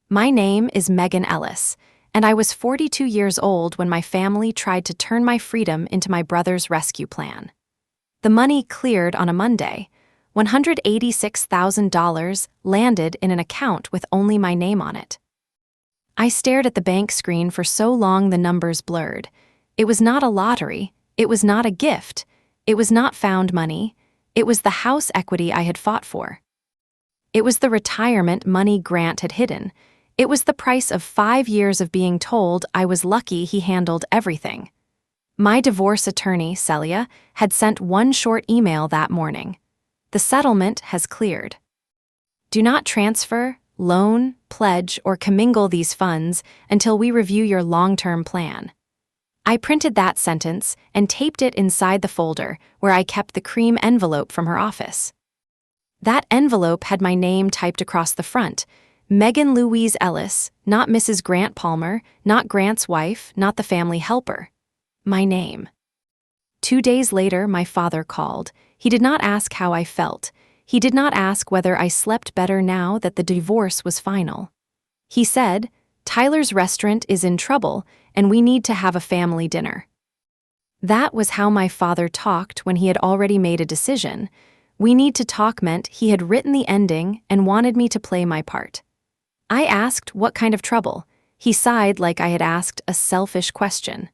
My name is Megan Ellis, and I was 42 years old when my family tried to turn my freedom into my brother's rescue plan. The money cleared on a Monday. $186,000 landed in an account with only my name on it. I stared at the bank screen for so long the numbers blurred. It was not a lottery. It was not a gift. It was not found money. It was the house equity I had fought for. It was the retirement money Grant had hidden. It was the price of 5 years of being told I was lucky he handled everything. My divorce attorney, Celia, had sent one short email that morning. The settlement has cleared. Do not transfer, loan, pledge, or commingle these funds until we review your long-term plan. I printed that sentence and taped it inside the folder where I kept the cream envelope from her office. That envelope had my name typed across the front. Megan Louise Ellis, not Mrs. Grant Palmer, not Grant's wife, not the family helper. My name. 2 days later, my father called. He did not ask how I felt. He did not ask whether I slept better now that the divorce was final. He said, "Tyler's restaurant is in trouble, and we need to have a family dinner." That was how my father talked when he had already made a decision. "We need to talk" meant he had written the ending and wanted me to play my part. I asked what kind of trouble. He sighed like I had asked a selfish question.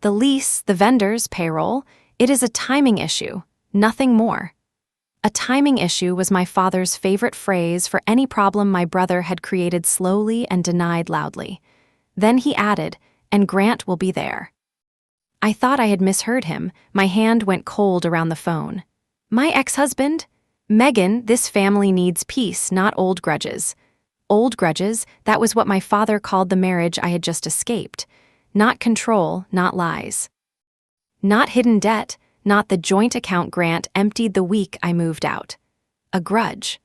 The lease, the vendors, payroll, it is a timing issue, nothing more. A timing issue was my father's favorite phrase for any problem my brother had created slowly and denied loudly. Then he added, "And Grant will be there." I thought I had misheard him. My hand went cold around the phone. My ex-husband? Megan, this family needs peace, not old grudges. Old grudges, that was what my father called the marriage I had just escaped. Not control, not lies. Not hidden debt, not the joint account Grant emptied the week I moved out. A grudge.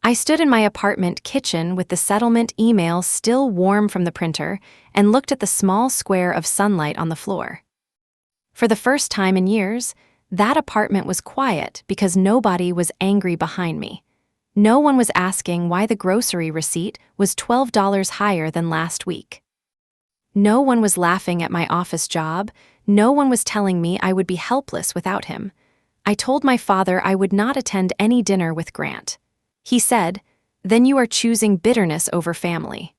I stood in my apartment kitchen with the settlement email still warm from the printer and looked at the small square of sunlight on the floor. For the first time in years, that apartment was quiet because nobody was angry behind me. No one was asking why the grocery receipt was $12 higher than last week. No one was laughing at my office job. No one was telling me I would be helpless without him. I told my father I would not attend any dinner with Grant. He said, "Then you are choosing bitterness over family."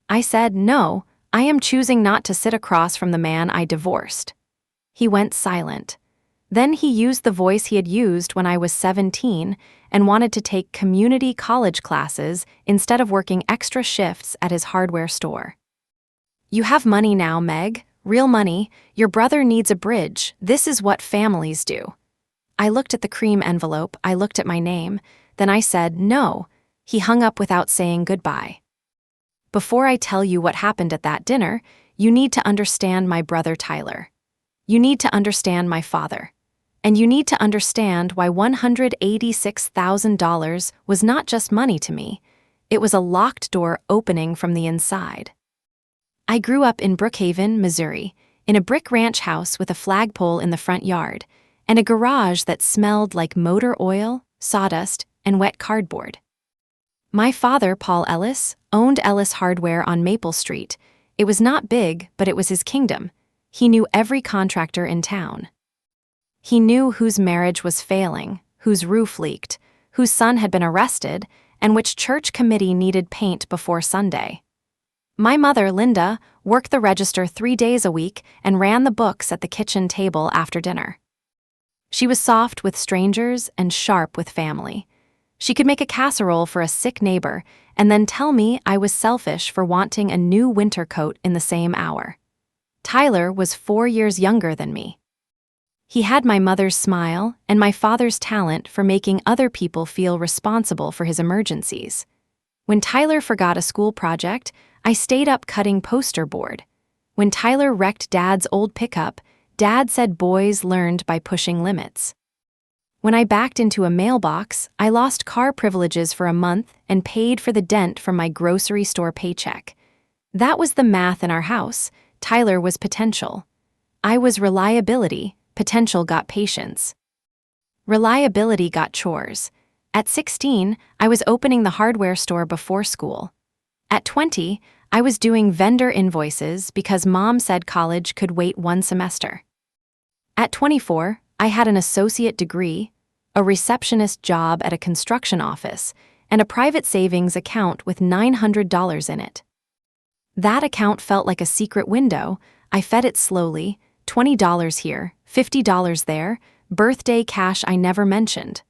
I said, "No, I am choosing not to sit across from the man I divorced." He went silent. Then he used the voice he had used when I was 17 and wanted to take community college classes instead of working extra shifts at his hardware store. "You have money now, Meg. Real money. Your brother needs a bridge. This is what families do." I looked at the cream envelope. I looked at my name. Then I said, "No." He hung up without saying goodbye. Before I tell you what happened at that dinner, you need to understand my brother Tyler. You need to understand my father. And you need to understand why $186,000 was not just money to me. It was a locked door opening from the inside. I grew up in Brookhaven, Missouri, in a brick ranch house with a flagpole in the front yard, and a garage that smelled like motor oil, sawdust, and wet cardboard. My father, Paul Ellis, owned Ellis Hardware on Maple Street. It was not big, but it was his kingdom. He knew every contractor in town. He knew whose marriage was failing, whose roof leaked, whose son had been arrested, and which church committee needed paint before Sunday. My mother, Linda, worked the register 3 days a week and ran the books at the kitchen table after dinner. She was soft with strangers and sharp with family. She could make a casserole for a sick neighbor and then tell me I was selfish for wanting a new winter coat in the same hour. Tyler was 4 years younger than me. He had my mother's smile and my father's talent for making other people feel responsible for his emergencies. When Tyler forgot a school project, I stayed up cutting poster board. When Tyler wrecked Dad's old pickup, Dad said boys learned by pushing limits. When I backed into a mailbox, I lost car privileges for a month and paid for the dent from my grocery store paycheck. That was the math in our house. Tyler was potential. I was reliability. Potential got patience. Reliability got chores. At 16, I was opening the hardware store before school. At 20, I was doing vendor invoices because mom said college could wait one semester. At 24, I had an associate degree, a receptionist job at a construction office, and a private savings account with $900 in it. That account felt like a secret window. I fed it slowly, $20 here, $50 there, birthday cash I never mentioned.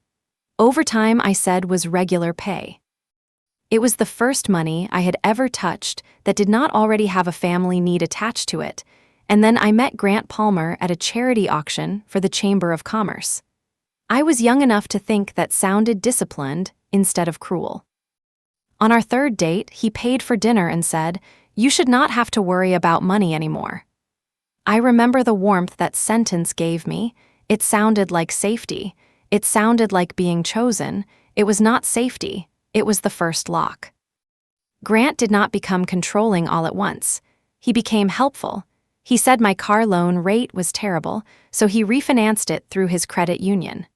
Overtime, I said, was regular pay. It was the first money I had ever touched that did not already have a family need attached to it, and then I met Grant Palmer at a charity auction for the Chamber of Commerce. I was young enough to think that sounded disciplined instead of cruel. On our third date, he paid for dinner and said, "You should not have to worry about money anymore." I remember the warmth that sentence gave me. It sounded like safety. It sounded like being chosen. It was not safety. It was the first lock. Grant did not become controlling all at once. He became helpful. He said my car loan rate was terrible, so he refinanced it through his credit union.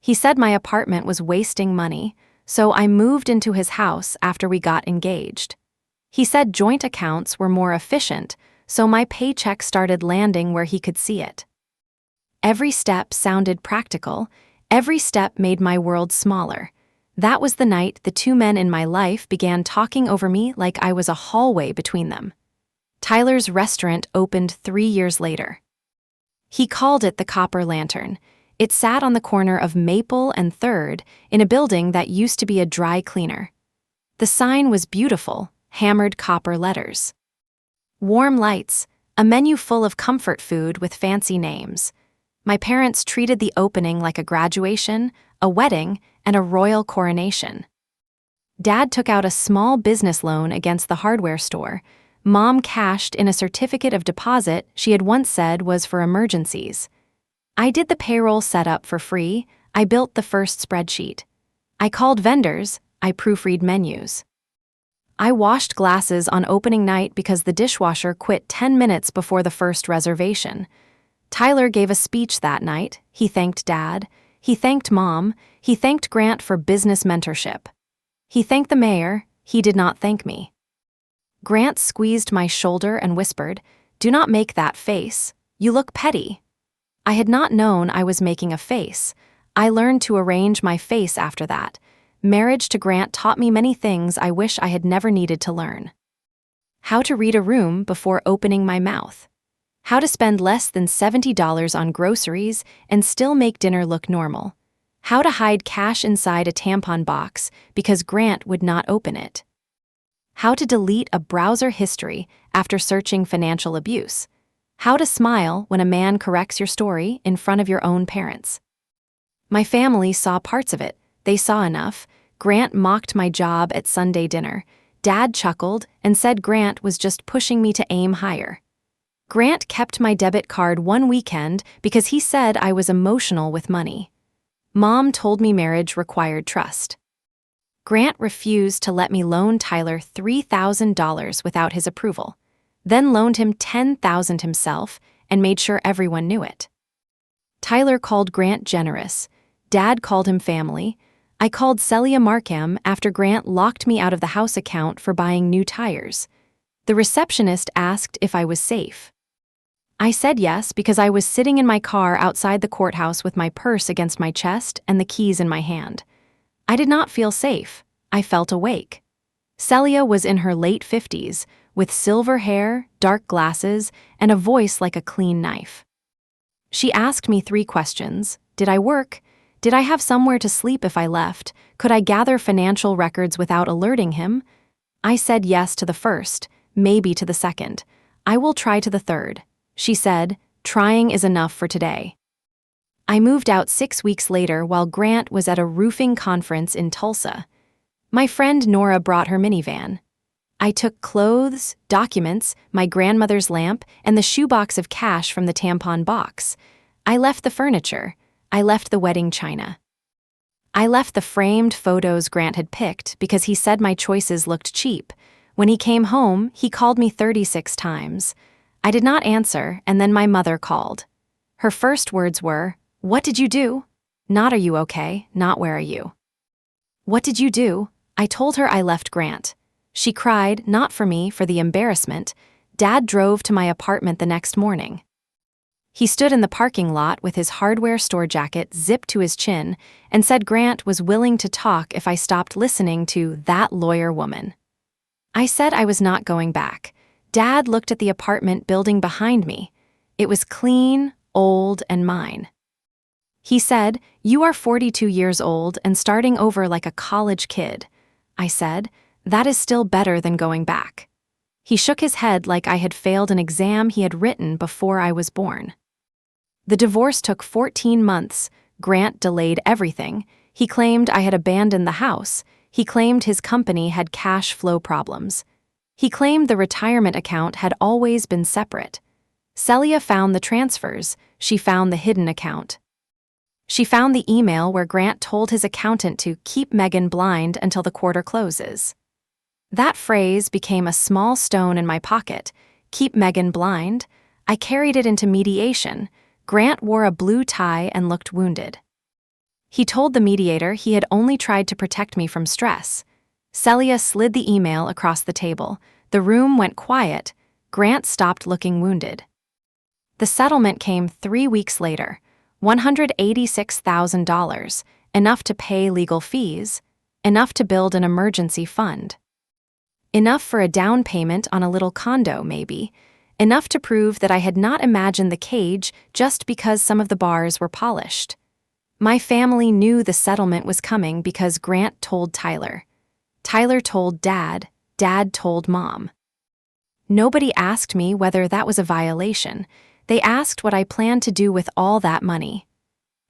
He said my apartment was wasting money, so I moved into his house after we got engaged. He said joint accounts were more efficient, so my paycheck started landing where he could see it. Every step sounded practical. Every step made my world smaller. That was the night the two men in my life began talking over me like I was a hallway between them. Tyler's restaurant opened 3 years later. He called it the Copper Lantern. It sat on the corner of Maple and 3rd in a building that used to be a dry cleaner. The sign was beautiful, hammered copper letters. Warm lights, a menu full of comfort food with fancy names. My parents treated the opening like a graduation, a wedding, and a royal coronation. Dad took out a small business loan against the hardware store. Mom cashed in a certificate of deposit she had once said was for emergencies. I did the payroll setup for free. I built the first spreadsheet. I called vendors. I proofread menus. I washed glasses on opening night because the dishwasher quit 10 minutes before the first reservation. Tyler gave a speech that night. He thanked Dad. He thanked Mom. He thanked Grant for business mentorship. He thanked the mayor. He did not thank me. Grant squeezed my shoulder and whispered, "Do not make that face. You look petty." I had not known I was making a face. I learned to arrange my face after that. Marriage to Grant taught me many things I wish I had never needed to learn. How to read a room before opening my mouth. How to spend less than $70 on groceries and still make dinner look normal. How to hide cash inside a tampon box because Grant would not open it. How to delete a browser history after searching financial abuse. How to smile when a man corrects your story in front of your own parents. My family saw parts of it. They saw enough. Grant mocked my job at Sunday dinner. Dad chuckled and said Grant was just pushing me to aim higher. Grant kept my debit card one weekend because he said I was emotional with money. Mom told me marriage required trust. Grant refused to let me loan Tyler $3,000 without his approval, then loaned him $10,000 himself and made sure everyone knew it. Tyler called Grant generous. Dad called him family. I called Celia Markham after Grant locked me out of the house account for buying new tires. The receptionist asked if I was safe. I said yes because I was sitting in my car outside the courthouse with my purse against my chest and the keys in my hand. I did not feel safe. I felt awake. Celia was in her late 50s, with silver hair, dark glasses, and a voice like a clean knife. She asked me 3 questions. Did I work? Did I have somewhere to sleep if I left? Could I gather financial records without alerting him? I said yes to the first, maybe to the second. I will try to the third. She said, trying is enough for today. I moved out 6 weeks later while Grant was at a roofing conference in Tulsa. My friend Nora brought her minivan. I took clothes, documents, my grandmother's lamp, and the shoebox of cash from the tampon box. I left the furniture. I left the wedding china. I left the framed photos Grant had picked because he said my choices looked cheap. When he came home, he called me 36 times. I did not answer, and then my mother called. Her first words were, "What did you do?" Not "Are you okay?" Not "Where are you?" What did you do? I told her I left Grant. She cried, not for me, for the embarrassment. Dad drove to my apartment the next morning. He stood in the parking lot with his hardware store jacket zipped to his chin and said Grant was willing to talk if I stopped listening to that lawyer woman. I said I was not going back. Dad looked at the apartment building behind me. It was clean, old, and mine. He said, "You are 42 years old and starting over like a college kid." I said, "That is still better than going back." He shook his head like I had failed an exam he had written before I was born. The divorce took 14 months. Grant delayed everything. He claimed I had abandoned the house. He claimed his company had cash flow problems. He claimed the retirement account had always been separate. Celia found the transfers. She found the hidden account. She found the email where Grant told his accountant to keep Megan blind until the quarter closes. That phrase became a small stone in my pocket. Keep Megan blind. I carried it into mediation. Grant wore a blue tie and looked wounded. He told the mediator he had only tried to protect me from stress. Celia slid the email across the table. The room went quiet. Grant stopped looking wounded. The settlement came 3 weeks later. $186,000, enough to pay legal fees, enough to build an emergency fund. Enough for a down payment on a little condo, maybe. Enough to prove that I had not imagined the cage just because some of the bars were polished. My family knew the settlement was coming because Grant told Tyler. Tyler told Dad. Dad told Mom. Nobody asked me whether that was a violation. They asked what I planned to do with all that money.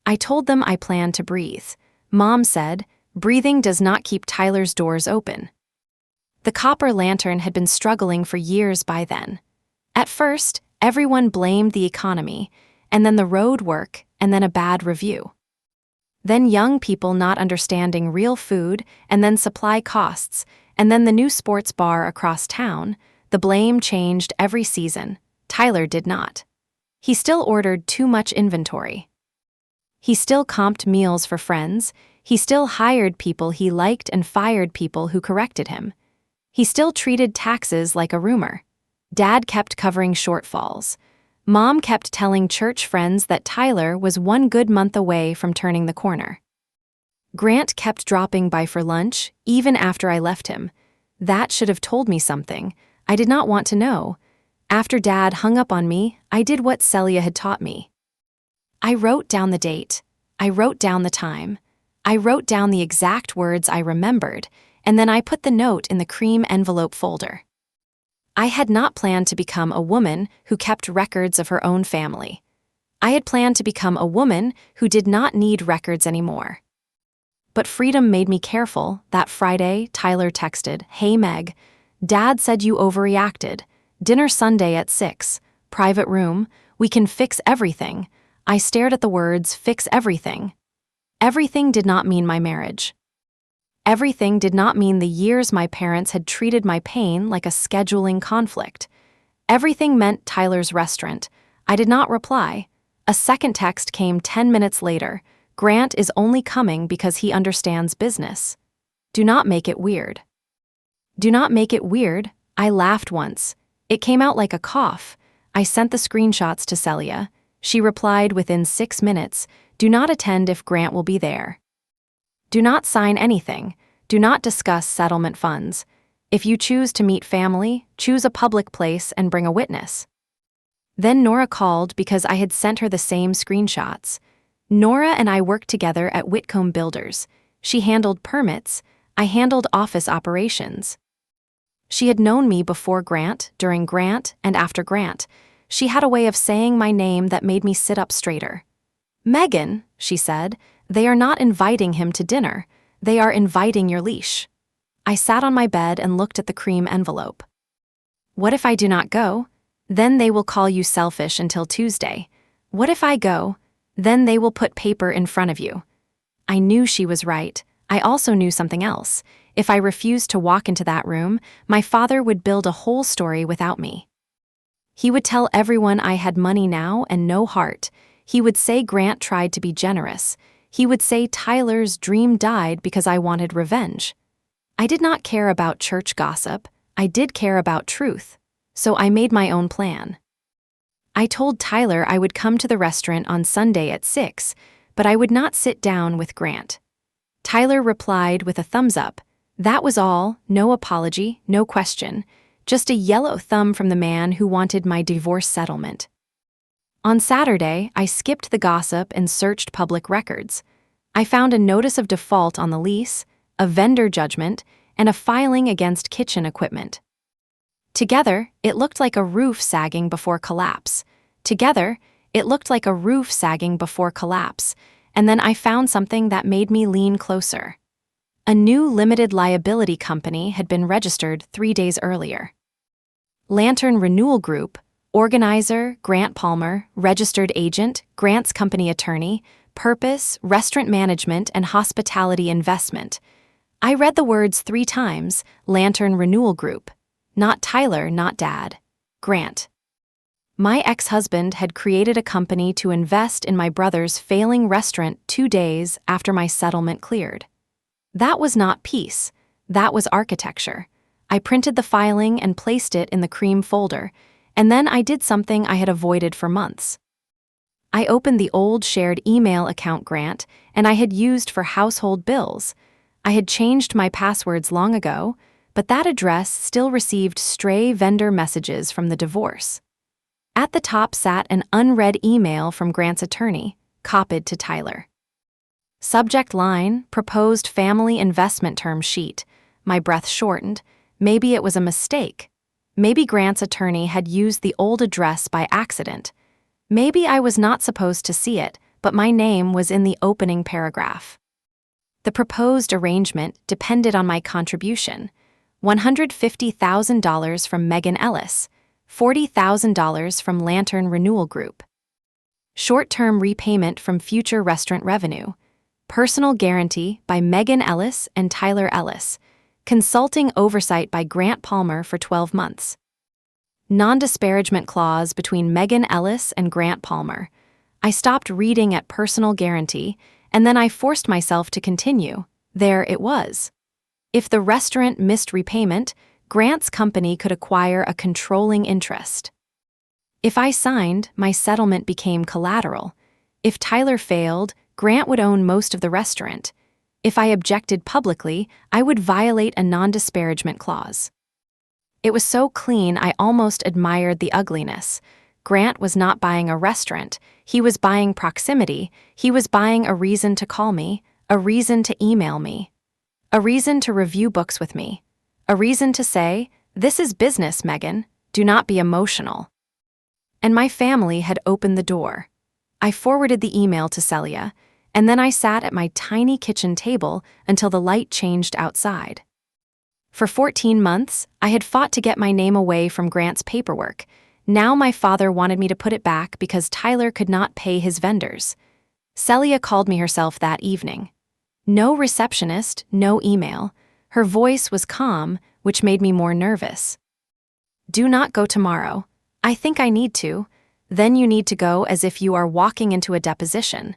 I told them I planned to breathe. Mom said, "Breathing does not keep Tyler's doors open." The copper lantern had been struggling for years by then. At first, everyone blamed the economy, and then the road work, and then a bad review. Then young people not understanding real food, and then supply costs, and then the new sports bar across town. The blame changed every season. Tyler did not. He still ordered too much inventory. He still comped meals for friends. He still hired people he liked and fired people who corrected him. He still treated taxes like a rumor. Dad kept covering shortfalls. Mom kept telling church friends that Tyler was 1 good month away from turning the corner. Grant kept dropping by for lunch, even after I left him. That should have told me something. I did not want to know. After Dad hung up on me, I did what Celia had taught me. I wrote down the date. I wrote down the time. I wrote down the exact words I remembered, and then I put the note in the cream envelope folder. I had not planned to become a woman who kept records of her own family. I had planned to become a woman who did not need records anymore. But freedom made me careful. That Friday, Tyler texted, "Hey Meg, Dad said you overreacted. Dinner Sunday at 6, private room, we can fix everything." I stared at the words, fix everything. Everything did not mean my marriage. Everything did not mean the years my parents had treated my pain like a scheduling conflict. Everything meant Tyler's restaurant. I did not reply. A second text came 10 minutes later. Grant is only coming because he understands business. Do not make it weird. Do not make it weird. I laughed once. It came out like a cough. I sent the screenshots to Celia. She replied within 6 minutes, "Do not attend if Grant will be there. Do not sign anything. Do not discuss settlement funds. If you choose to meet family, choose a public place and bring a witness." Then Nora called because I had sent her the same screenshots. Nora and I worked together at Whitcomb Builders. She handled permits. I handled office operations. She had known me before Grant, during Grant, and after Grant. She had a way of saying my name that made me sit up straighter. "Megan," she said, "they are not inviting him to dinner. They are inviting your leash." I sat on my bed and looked at the cream envelope. What if I do not go? Then they will call you selfish until Tuesday. What if I go? Then they will put paper in front of you. I knew she was right. I also knew something else. If I refused to walk into that room, my father would build a whole story without me. He would tell everyone I had money now and no heart. He would say Grant tried to be generous. He would say Tyler's dream died because I wanted revenge. I did not care about church gossip, I did care about truth, so I made my own plan. I told Tyler I would come to the restaurant on Sunday at 6, but I would not sit down with Grant. Tyler replied with a thumbs up. That was all, no apology, no question, just a yellow thumb from the man who wanted my divorce settlement. On Saturday, I skipped the gossip and searched public records. I found a notice of default on the lease, a vendor judgment, and a filing against kitchen equipment. Together, it looked like a roof sagging before collapse. And then I found something that made me lean closer. A new limited liability company had been registered 3 days earlier. Lantern Renewal Group, organizer, Grant Palmer, registered agent, Grant's company attorney, purpose, restaurant management, and hospitality investment. I read the words 3 times, Lantern Renewal Group. Not Tyler, not Dad. Grant. My ex-husband had created a company to invest in my brother's failing restaurant 2 days after my settlement cleared. That was not peace, that was architecture. I printed the filing and placed it in the cream folder, and then I did something I had avoided for months. I opened the old shared email account Grant and I had used for household bills. I had changed my passwords long ago, but that address still received stray vendor messages from the divorce. At the top sat an unread email from Grant's attorney, copied to Tyler. Subject line, proposed family investment term sheet. My breath shortened. Maybe it was a mistake. Maybe Grant's attorney had used the old address by accident. Maybe I was not supposed to see it, but my name was in the opening paragraph. The proposed arrangement depended on my contribution. $150,000 from Megan Ellis, $40,000 from Lantern Renewal Group. Short-term repayment from future restaurant revenue. Personal guarantee by Megan Ellis and Tyler Ellis. Consulting oversight by Grant Palmer for 12 months. Non-disparagement clause between Megan Ellis and Grant Palmer. I stopped reading at personal guarantee, and then I forced myself to continue. There it was. If the restaurant missed repayment, Grant's company could acquire a controlling interest. If I signed, my settlement became collateral. If Tyler failed, Grant would own most of the restaurant. If I objected publicly, I would violate a non-disparagement clause. It was so clean I almost admired the ugliness. Grant was not buying a restaurant, he was buying proximity, he was buying a reason to call me, a reason to email me, a reason to review books with me, a reason to say, "This is business, Megan, do not be emotional." And my family had opened the door. I forwarded the email to Celia, and then I sat at my tiny kitchen table until the light changed outside. For 14 months, I had fought to get my name away from Grant's paperwork. Now my father wanted me to put it back because Tyler could not pay his vendors. Celia called me herself that evening. No receptionist, no email. Her voice was calm, which made me more nervous. "Do not go tomorrow. I think I need to. Then you need to go as if you are walking into a deposition.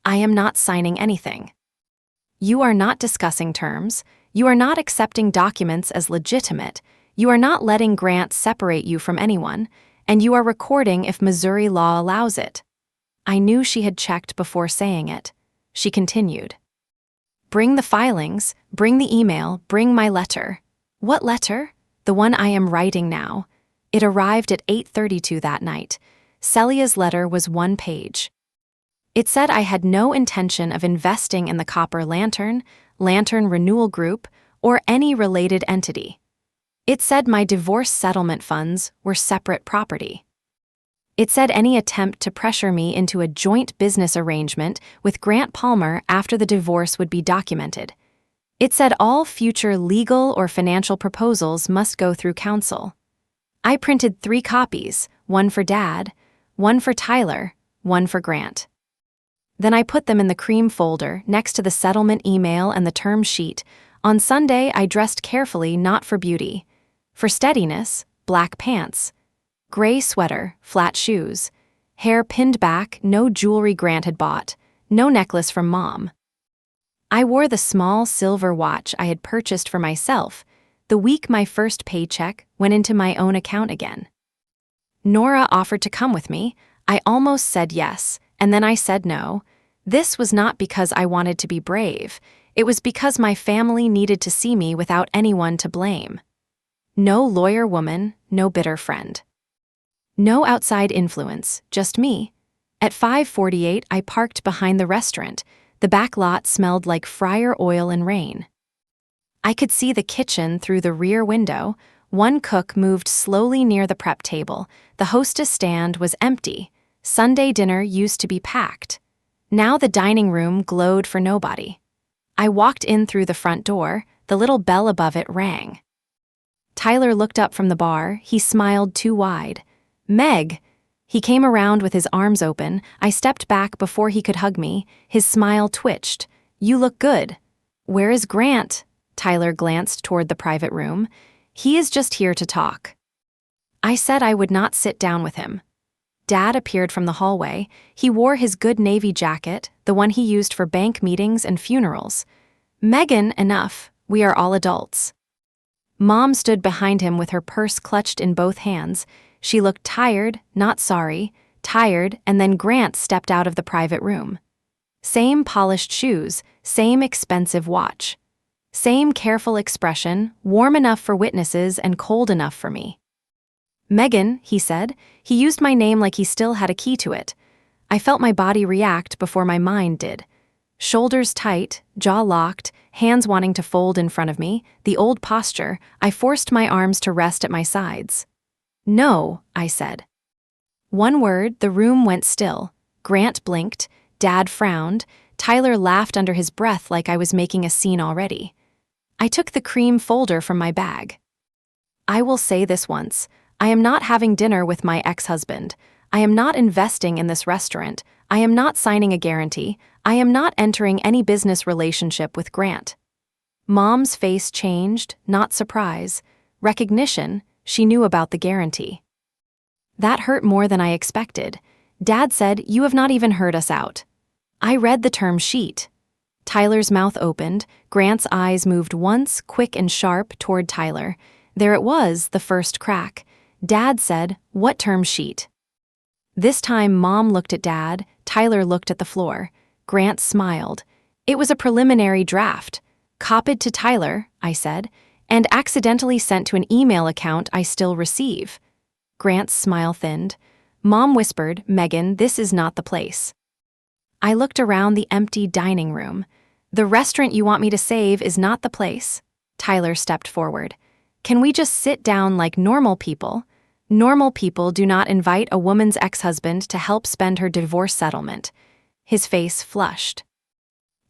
I am not signing anything. You are not discussing terms. You are not accepting documents as legitimate. You are not letting Grant separate you from anyone, and you are recording if Missouri law allows it." I knew she had checked before saying it. She continued. "Bring the filings, bring the email, bring my letter." "What letter?" "The one I am writing now." It arrived at 8:32 that night. Celia's letter was 1 page. It said I had no intention of investing in the Copper Lantern, Lantern Renewal Group, or any related entity. It said my divorce settlement funds were separate property. It said any attempt to pressure me into a joint business arrangement with Grant Palmer after the divorce would be documented. It said all future legal or financial proposals must go through counsel. I printed 3 copies, one for Dad, one for Tyler, one for Grant. Then I put them in the cream folder next to the settlement email and the term sheet. On Sunday, I dressed carefully, not for beauty. For steadiness, black pants, gray sweater, flat shoes, hair pinned back, no jewelry Grant had bought, no necklace from Mom. I wore the small silver watch I had purchased for myself the week my first paycheck went into my own account again. Nora offered to come with me. I almost said yes, and then I said no. This was not because I wanted to be brave. It was because my family needed to see me without anyone to blame. No lawyer woman, no bitter friend. No outside influence, just me. At 5:48, I parked behind the restaurant. The back lot smelled like fryer oil and rain. I could see the kitchen through the rear window. One cook moved slowly near the prep table. The hostess stand was empty. Sunday dinner used to be packed. Now the dining room glowed for nobody. I walked in through the front door. The little bell above it rang. Tyler looked up from the bar. He smiled too wide. "Meg!" He came around with his arms open. I stepped back before he could hug me. His smile twitched. "You look good." "Where is Grant?" Tyler glanced toward the private room. "He is just here to talk." I said I would not sit down with him. Dad appeared from the hallway. He wore his good navy jacket, the one he used for bank meetings and funerals. "Megan, enough. We are all adults." Mom stood behind him with her purse clutched in both hands. She looked tired, not sorry, tired, and then Grant stepped out of the private room. Same polished shoes, same expensive watch. Same careful expression, warm enough for witnesses and cold enough for me. "Megan," he said. He used my name like he still had a key to it. I felt my body react before my mind did. Shoulders tight, jaw locked, hands wanting to fold in front of me, the old posture. I forced my arms to rest at my sides. "No," I said. One word, the room went still. Grant blinked, Dad frowned, Tyler laughed under his breath like I was making a scene already. I took the cream folder from my bag. "I will say this once. I am not having dinner with my ex-husband. I am not investing in this restaurant. I am not signing a guarantee. I am not entering any business relationship with Grant." Mom's face changed, not surprise. Recognition. She knew about the guarantee. That hurt more than I expected. Dad said, "You have not even heard us out." I read the term sheet. Tyler's mouth opened. Grant's eyes moved once, quick and sharp, toward Tyler. There it was, the first crack. Dad said, "What term sheet?" This time Mom looked at Dad, Tyler looked at the floor. Grant smiled. "It was a preliminary draft. Copied to Tyler," I said, "and accidentally sent to an email account I still receive." Grant's smile thinned. Mom whispered, "Megan, this is not the place." I looked around the empty dining room. "The restaurant you want me to save is not the place." Tyler stepped forward. "Can we just sit down like normal people?" Normal people do not invite a woman's ex-husband to help spend her divorce settlement. His face flushed.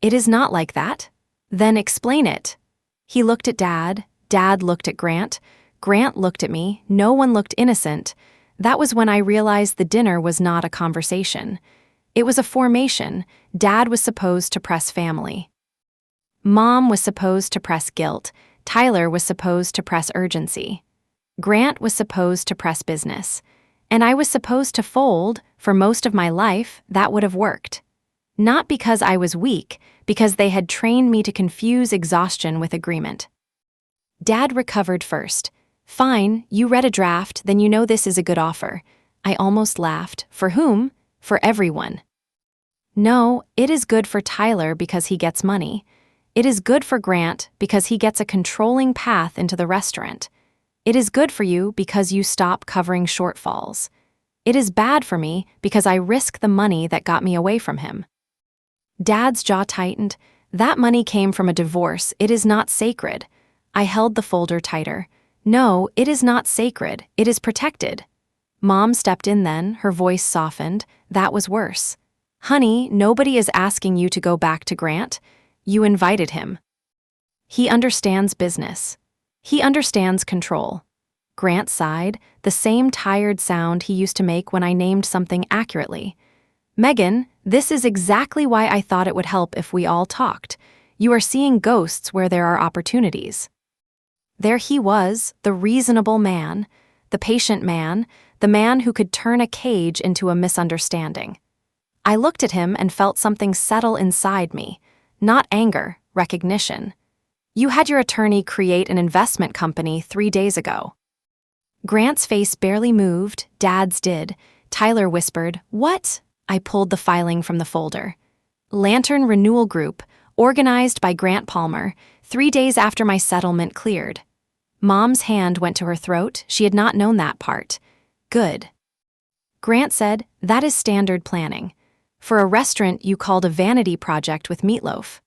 "It is not like that." "Then explain it." He looked at Dad. Dad looked at Grant. Grant looked at me. No one looked innocent. That was when I realized the dinner was not a conversation. It was a formation. Dad was supposed to press family. Mom was supposed to press guilt. Tyler was supposed to press urgency. Grant was supposed to press business. And I was supposed to fold. For most of my life, that would have worked. Not because I was weak, because they had trained me to confuse exhaustion with agreement. Dad recovered first. "Fine, you read a draft, then you know this is a good offer." I almost laughed. "For whom?" "For everyone." "No, it is good for Tyler because he gets money. It is good for Grant because he gets a controlling path into the restaurant. It is good for you because you stop covering shortfalls. It is bad for me because I risk the money that got me away from him." Dad's jaw tightened. "That money came from a divorce. It is not sacred." I held the folder tighter. "No, it is not sacred. It is protected." Mom stepped in then, her voice softened. That was worse. "Honey, nobody is asking you to go back to Grant. You invited him. He understands business. He understands control." Grant sighed, the same tired sound he used to make when I named something accurately. "Megan, this is exactly why I thought it would help if we all talked. You are seeing ghosts where there are opportunities." There he was, the reasonable man, the patient man, the man who could turn a cage into a misunderstanding. I looked at him and felt something settle inside me. not anger, recognition. You had your attorney create an investment company 3 days ago. Grant's face barely moved, Dad's did. Tyler whispered, "What?" I pulled the filing from the folder. Lantern Renewal Group, organized by Grant Palmer, 3 days after my settlement cleared. Mom's hand went to her throat. She had not known that part. Good. Grant said, "That is standard planning. For a restaurant you called a vanity project with meatloaf."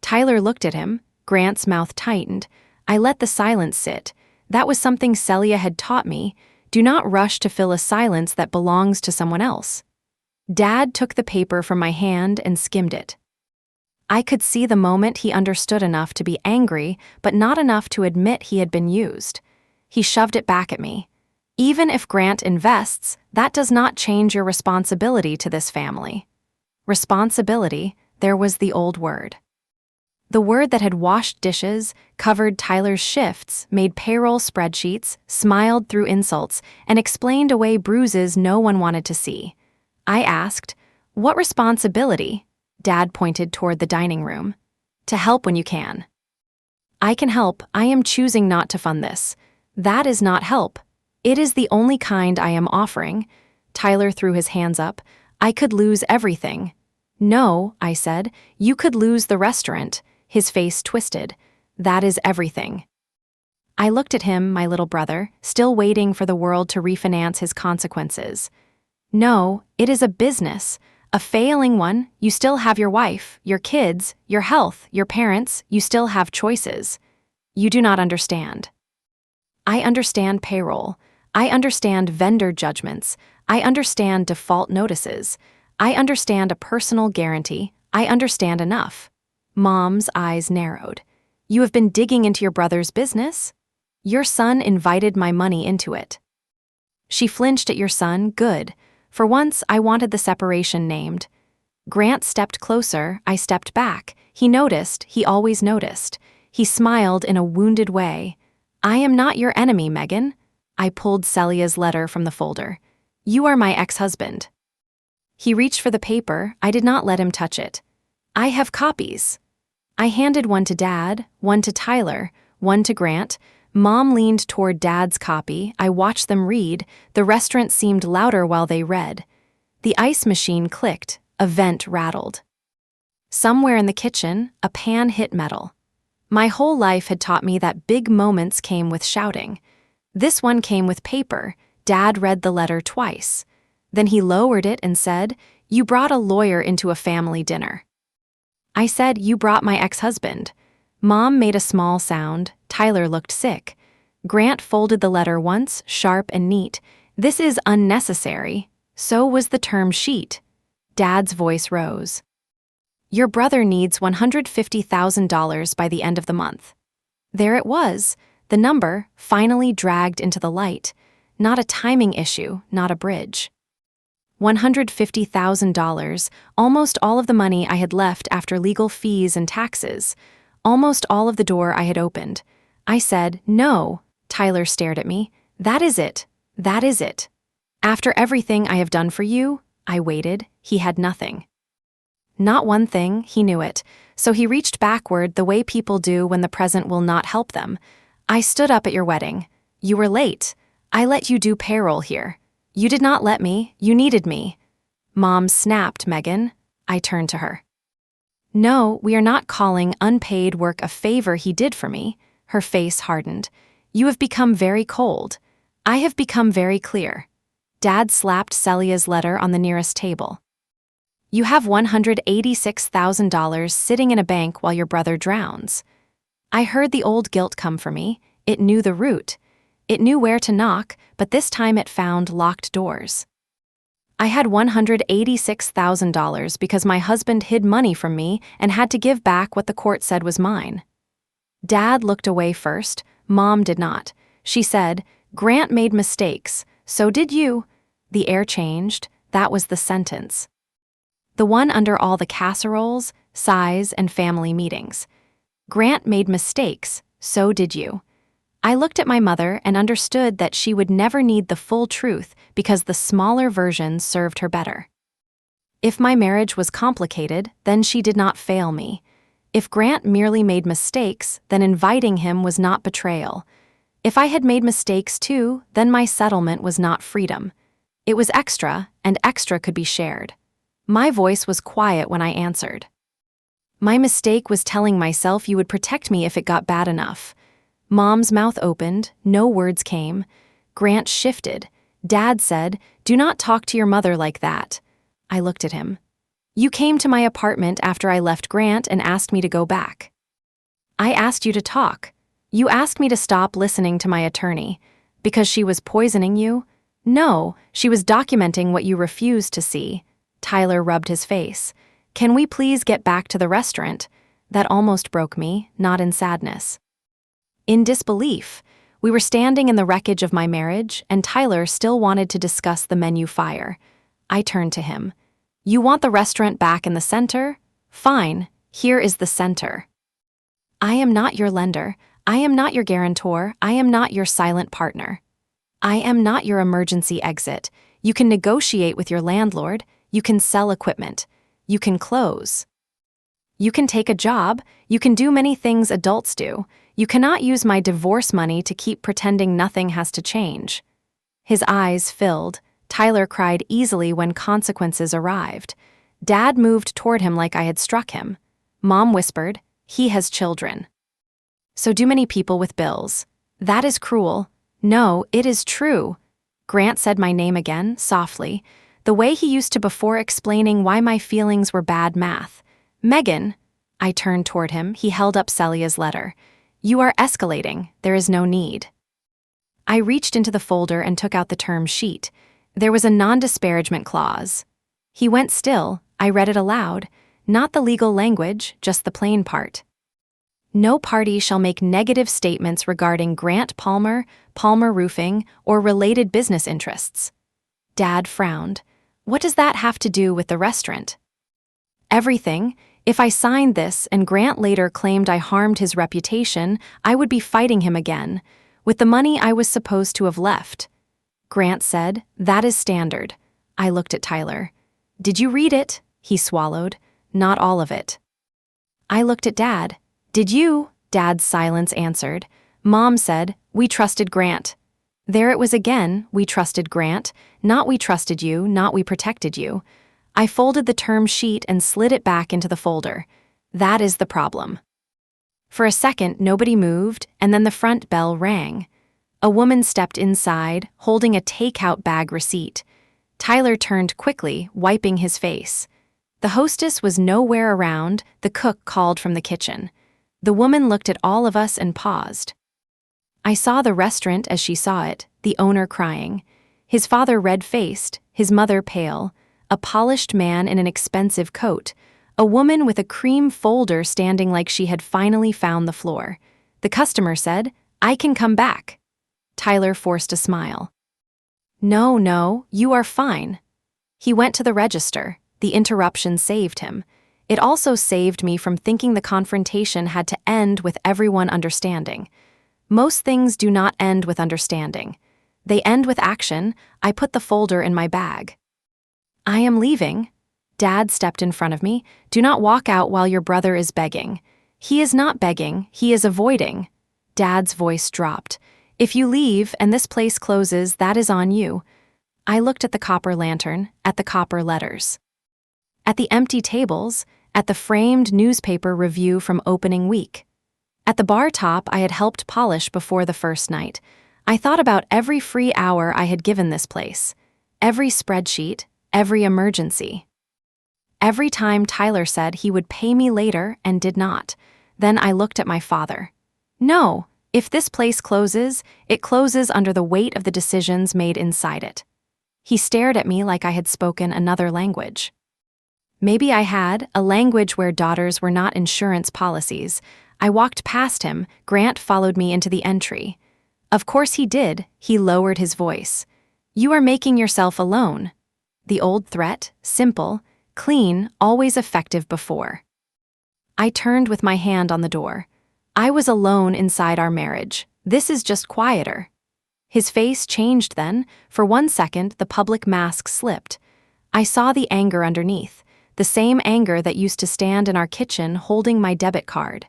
Tyler looked at him. Grant's mouth tightened. I let the silence sit. That was something Celia had taught me. Do not rush to fill a silence that belongs to someone else. Dad took the paper from my hand and skimmed it. I could see the moment he understood enough to be angry, but not enough to admit he had been used. He shoved it back at me. "Even if Grant invests, that does not change your responsibility to this family." Responsibility, there was the old word. The word that had washed dishes, covered Tyler's shifts, made payroll spreadsheets, smiled through insults, and explained away bruises no one wanted to see. I asked, "What responsibility?" Dad pointed toward the dining room. "To help when you can." "I can help. I am choosing not to fund this." "That is not help. It is the only kind I am offering." Tyler threw his hands up. "I could lose everything." "No," I said, "you could lose the restaurant." His face twisted. "That is everything." I looked at him, my little brother, still waiting for the world to refinance his consequences. "No, it is a business. A failing one. You still have your wife, your kids, your health, your parents. You still have choices. You do not understand." I understand payroll. I understand vendor judgments. I understand default notices. I understand a personal guarantee. I understand enough. Mom's eyes narrowed. "You have been digging into your brother's business? Your son invited my money into it." She flinched at your son. Good. For once, I wanted the separation named. Grant stepped closer. I stepped back. He noticed. He always noticed. He smiled in a wounded way. "I am not your enemy, Megan." I pulled Celia's letter from the folder. "You are my ex-husband." He reached for the paper. I did not let him touch it. "I have copies." I handed one to Dad, one to Tyler, one to Grant. Mom leaned toward Dad's copy. I watched them read. The restaurant seemed louder while they read. The ice machine clicked. A vent rattled. Somewhere in the kitchen, a pan hit metal. My whole life had taught me that big moments came with shouting. This one came with paper. Dad read the letter twice. Then he lowered it and said, "You brought a lawyer into a family dinner." I said, "You brought my ex-husband." Mom made a small sound. Tyler looked sick. Grant folded the letter once, sharp and neat. "This is unnecessary." So was the term sheet. Dad's voice rose. "Your brother needs $150,000 by the end of the month." There it was, the number, finally dragged into the light. Not a timing issue, not a bridge. $150,000, almost all of the money I had left after legal fees and taxes. Almost all of the door I had opened. I said, "No." Tyler stared at me. "That is it. That is it. After everything I have done for you," I waited. He had nothing. Not one thing, he knew it. So he reached backward the way people do when the present will not help them. "I stood up at your wedding. You were late. I let you do payroll here. You did not let me. You needed me." Mom snapped, "Megan." I turned to her. "No, we are not calling unpaid work a favor he did for me." Her face hardened. "You have become very cold. I have become very clear." Dad slapped Celia's letter on the nearest table. "You have $186,000 sitting in a bank while your brother drowns." I heard the old guilt come for me. It knew the route. It knew where to knock, but this time it found locked doors. I had $186,000 because my husband hid money from me and had to give back what the court said was mine. Dad looked away first. Mom did not. She said, "Grant made mistakes. So did you." The air changed. That was the sentence. The one under all the casseroles, sighs, and family meetings. Grant made mistakes. So did you. I looked at my mother and understood that she would never need the full truth because the smaller version served her better. If my marriage was complicated, then she did not fail me. If Grant merely made mistakes, then inviting him was not betrayal. If I had made mistakes too, then my settlement was not freedom. It was extra, and extra could be shared. My voice was quiet when I answered. My mistake was telling myself you would protect me if it got bad enough. Mom's mouth opened, no words came. Grant shifted. Dad said, "Do not talk to your mother like that." I looked at him. "You came to my apartment after I left Grant and asked me to go back. I asked you to talk. You asked me to stop listening to my attorney. Because she was poisoning you? No, she was documenting what you refused to see." Tyler rubbed his face. "Can we please get back to the restaurant?" That almost broke me, not in sadness. In disbelief. We were standing in the wreckage of my marriage, and Tyler still wanted to discuss the menu fire. I turned to him. "You want the restaurant back in the center? Fine, here is the center. I am not your lender. I am not your guarantor. I am not your silent partner. I am not your emergency exit. You can negotiate with your landlord. You can sell equipment. You can close. You can take a job. You can do many things adults do. You cannot use my divorce money to keep pretending nothing has to change." His eyes filled. Tyler cried easily when consequences arrived. Dad moved toward him like I had struck him. Mom whispered, "He has children. So do many people with bills. That is cruel." "No, it is true." Grant said my name again, softly, the way he used to before explaining why my feelings were bad math. "Megan." I turned toward him. He held up Celia's letter. "You are escalating. There is no need." I reached into the folder and took out the term sheet. There was a non-disparagement clause. He went still. I read it aloud. Not the legal language, just the plain part. "No party shall make negative statements regarding Grant Palmer, Palmer Roofing, or related business interests." Dad frowned. "What does that have to do with the restaurant?" "Everything. If I signed this and Grant later claimed I harmed his reputation, I would be fighting him again, with the money I was supposed to have left." Grant said, "That is standard." I looked at Tyler. "Did you read it?" He swallowed. "Not all of it." I looked at Dad. "Did you?" Dad's silence answered. Mom said, "We trusted Grant." There it was again, we trusted Grant, not we trusted you, not we protected you. I folded the term sheet and slid it back into the folder. That is the problem. For a second, nobody moved, and then the front bell rang. A woman stepped inside, holding a takeout bag receipt. Tyler turned quickly, wiping his face. The hostess was nowhere around. The cook called from the kitchen. The woman looked at all of us and paused. I saw the restaurant as she saw it, the owner crying. His father red-faced, his mother pale, a polished man in an expensive coat, a woman with a cream folder standing like she had finally found the floor. The customer said, "I can come back." Tyler forced a smile. No, you are fine." He went to the register. The interruption saved him. It also saved me from thinking the confrontation had to end with everyone understanding. Most things do not end with understanding. They end with action. I put the folder in my bag. "I am leaving." Dad stepped in front of me. "Do not walk out while your brother is begging." "He is not begging, he is avoiding." Dad's voice dropped. "If you leave and this place closes, that is on you." I looked at the copper lantern, at the copper letters. At the empty tables, at the framed newspaper review from opening week. At the bar top I had helped polish before the first night. I thought about every free hour I had given this place. Every spreadsheet, every emergency. Every time Tyler said he would pay me later and did not. Then I looked at my father. No, if this place closes, it closes under the weight of the decisions made inside it. He stared at me like I had spoken another language. Maybe I had, a language where daughters were not insurance policies. I walked past him. Grant followed me into the entry. Of course he did. He lowered his voice. "You are making yourself alone." The old threat, simple, clean, always effective before. I turned with my hand on the door. I was alone inside our marriage. This is just quieter. His face changed then. For 1 second, the public mask slipped. I saw the anger underneath, the same anger that used to stand in our kitchen holding my debit card.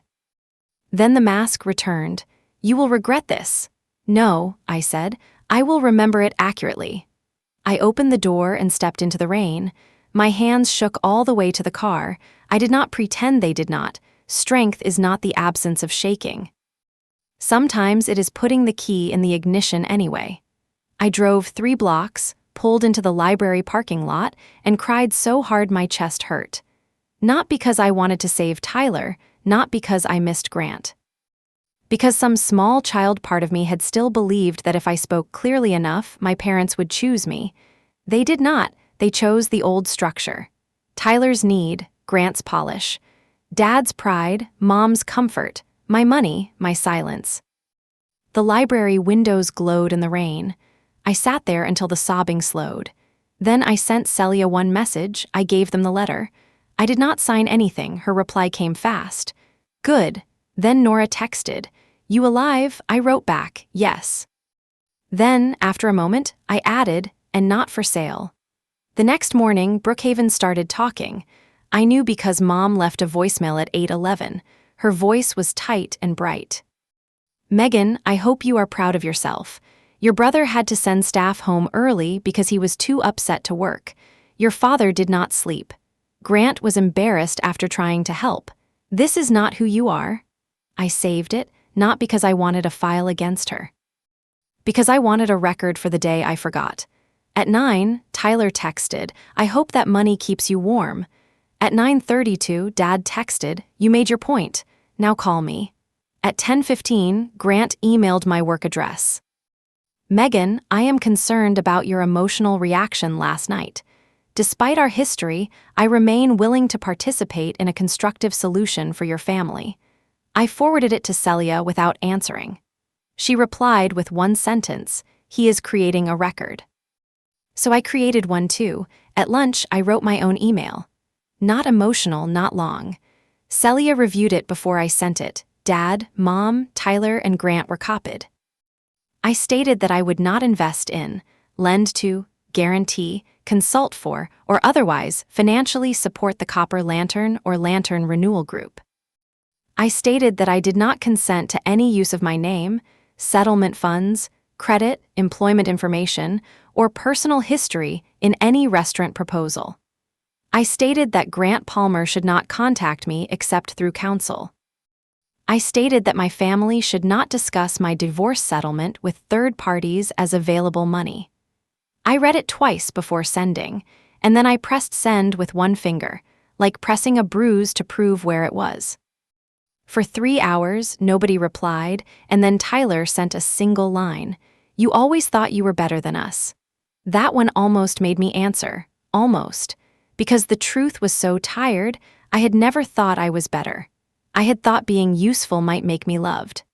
Then the mask returned. "You will regret this." "No," I said, "I will remember it accurately." I opened the door and stepped into the rain. My hands shook all the way to the car. I did not pretend they did not. Strength is not the absence of shaking. Sometimes it is putting the key in the ignition anyway. I drove 3 blocks, pulled into the library parking lot, and cried so hard my chest hurt. Not because I wanted to save Tyler, not because I missed Grant. Because some small child part of me had still believed that if I spoke clearly enough, my parents would choose me. They did not. They chose the old structure. Tyler's need, Grant's polish. Dad's pride, Mom's comfort. My money, my silence. The library windows glowed in the rain. I sat there until the sobbing slowed. Then I sent Celia one message. I gave them the letter. I did not sign anything. Her reply came fast. "Good." Then Nora texted, "You alive?" I wrote back, "Yes." Then, after a moment, I added, "And not for sale." The next morning, Brookhaven started talking. I knew because Mom left a voicemail at 8:11. Her voice was tight and bright. "Megan, I hope you are proud of yourself. Your brother had to send staff home early because he was too upset to work. Your father did not sleep. Grant was embarrassed after trying to help. This is not who you are." I saved it, not because I wanted a file against her. Because I wanted a record for the day I forgot. At 9, Tyler texted, "I hope that money keeps you warm." At 9:32, Dad texted, "You made your point. Now call me." At 10:15, Grant emailed my work address. "Megan, I am concerned about your emotional reaction last night. Despite our history, I remain willing to participate in a constructive solution for your family." I forwarded it to Celia without answering. She replied with one sentence, "He is creating a record." So I created one too. At lunch, I wrote my own email. Not emotional, not long. Celia reviewed it before I sent it. Dad, Mom, Tyler, and Grant were copied. I stated that I would not invest in, lend to, guarantee, consult for, or otherwise financially support the Copper Lantern or Lantern Renewal Group. I stated that I did not consent to any use of my name, settlement funds, credit, employment information, or personal history in any restaurant proposal. I stated that Grant Palmer should not contact me except through counsel. I stated that my family should not discuss my divorce settlement with third parties as available money. I read it twice before sending, and then I pressed send with one finger, like pressing a bruise to prove where it was. For 3 hours, nobody replied, and then Tyler sent a single line. "You always thought you were better than us." That one almost made me answer, almost, because the truth was so tired. I had never thought I was better. I had thought being useful might make me loved.